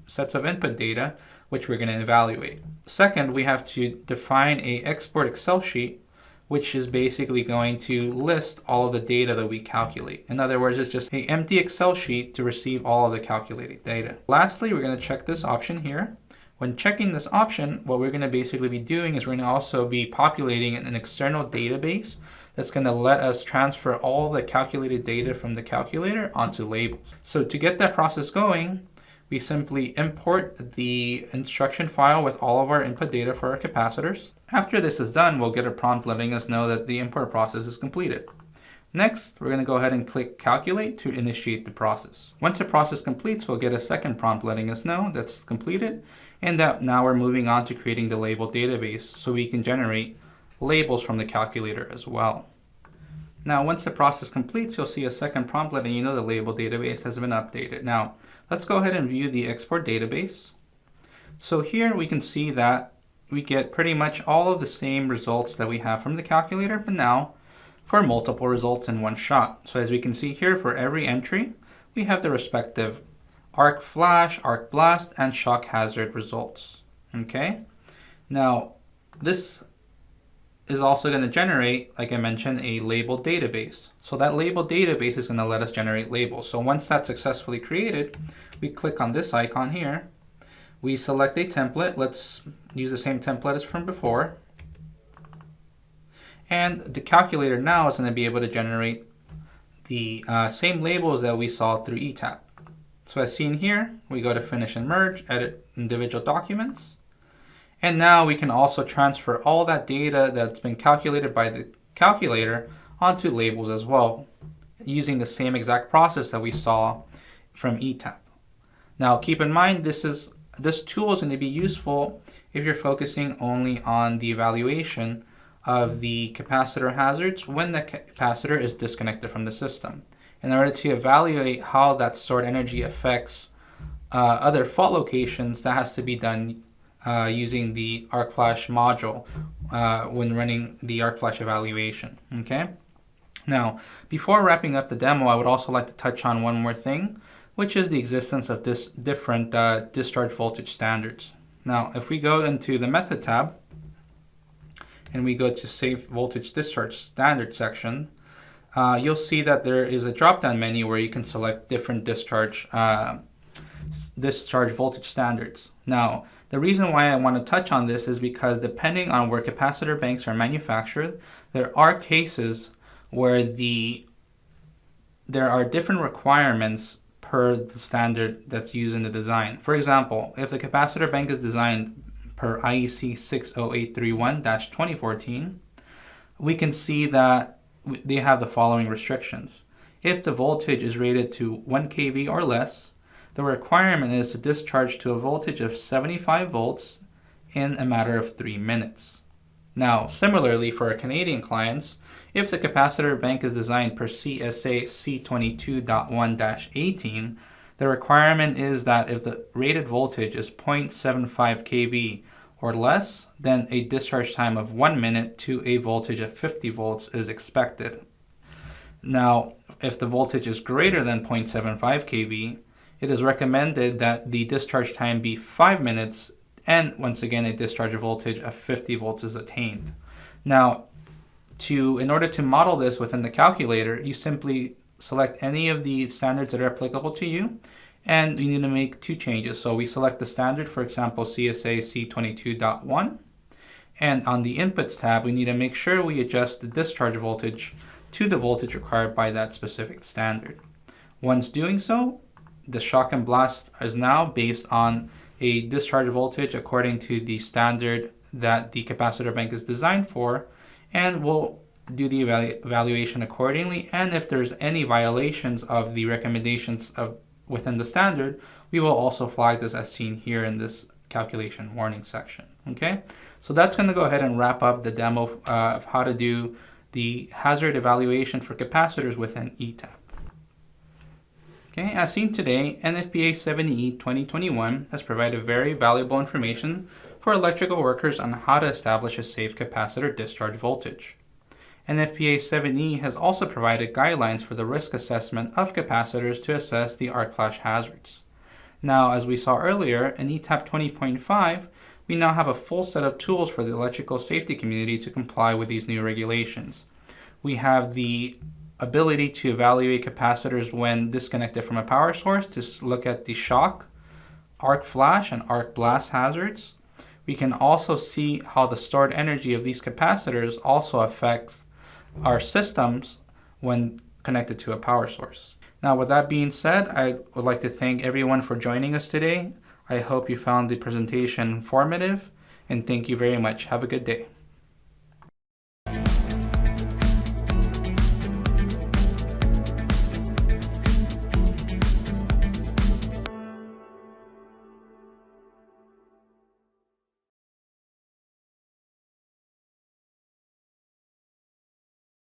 sets of input data, which we're going to evaluate. Second, we have to define a export Excel sheet, which is basically going to list all of the data that we calculate. In other words, it's just an empty Excel sheet to receive all of the calculated data. Lastly, we're going to check this option here. When checking this option, what we're going to basically be doing is we're going to also be populating an external database that's going to let us transfer all the calculated data from the calculator onto labels. So to get that process going, we simply import the instruction file with all of our input data for our capacitors. After this is done, we'll get a prompt letting us know that the import process is completed. Next, we're going to go ahead and click Calculate to initiate the process. Once the process completes, we'll get a second prompt letting us know that's completed and that now we're moving on to creating the label database so we can generate labels from the calculator as well. Now, once the process completes, you'll see a second prompt letting you know the label database has been updated. Now, let's go ahead and view the export database. So here we can see that we get pretty much all of the same results that we have from the calculator, but now for multiple results in one shot. So as we can see here, for every entry, we have the respective arc flash, arc blast, and shock hazard results. Okay, now this is also going to generate, like I mentioned, a label database. So that label database is going to let us generate labels. So once that's successfully created, we click on this icon here. We select a template. Let's use the same template as from before. And the calculator now is going to be able to generate the same labels that we saw through ETAP. So as seen here, we go to Finish and Merge, Edit Individual Documents. And now we can also transfer all that data that's been calculated by the calculator onto labels as well, using the same exact process that we saw from ETAP. Now keep in mind, this tool is going to be useful if you're focusing only on the evaluation of the capacitor hazards when the capacitor is disconnected from the system. In order to evaluate how that stored energy affects other fault locations, that has to be done using the arc flash module when running the arc flash evaluation. Okay. Now, before wrapping up the demo, I would also like to touch on one more thing, which is the existence of different discharge voltage standards. Now, if we go into the Method tab and we go to Safe Voltage Discharge Standard section, you'll see that there is a drop-down menu where you can select different discharge voltage standards. Now, the reason why I want to touch on this is because depending on where capacitor banks are manufactured, there are cases where there are different requirements per the standard that's used in the design. For example, if the capacitor bank is designed per IEC 60831-2014, we can see that they have the following restrictions. If the voltage is rated to 1 kV or less, the requirement is to discharge to a voltage of 75 volts in a matter of 3 minutes. Now, similarly for our Canadian clients, if the capacitor bank is designed per CSA C22.1-18, the requirement is that if the rated voltage is 0.75 kV or less, then a discharge time of 1 minute to a voltage of 50 volts is expected. Now, if the voltage is greater than 0.75 kV, it is recommended that the discharge time be 5 minutes, and once again, a discharge voltage of 50 volts is attained. Now, in order to model this within the calculator, you simply select any of the standards that are applicable to you, and you need to make 2 changes. So we select the standard, for example, CSA C22.1, and on the Inputs tab, we need to make sure we adjust the discharge voltage to the voltage required by that specific standard. Once doing so, the shock and blast is now based on a discharge voltage according to the standard that the capacitor bank is designed for, and we'll do the evaluation accordingly. And if there's any violations of the recommendations within the standard, we will also flag this as seen here in this calculation warning section. Okay, so that's going to go ahead and wrap up the demo of how to do the hazard evaluation for capacitors within ETAP. Okay, as seen today, NFPA 70E 2021 has provided very valuable information for electrical workers on how to establish a safe capacitor discharge voltage. NFPA 7E has also provided guidelines for the risk assessment of capacitors to assess the arc flash hazards. Now, as we saw earlier, in ETAP 20.5, we now have a full set of tools for the electrical safety community to comply with these new regulations. We have the ability to evaluate capacitors when disconnected from a power source to look at the shock, arc flash, and arc blast hazards. We can also see how the stored energy of these capacitors also affects our systems when connected to a power source. Now, with that being said, I would like to thank everyone for joining us today. I hope you found the presentation informative, and thank you very much. Have a good day.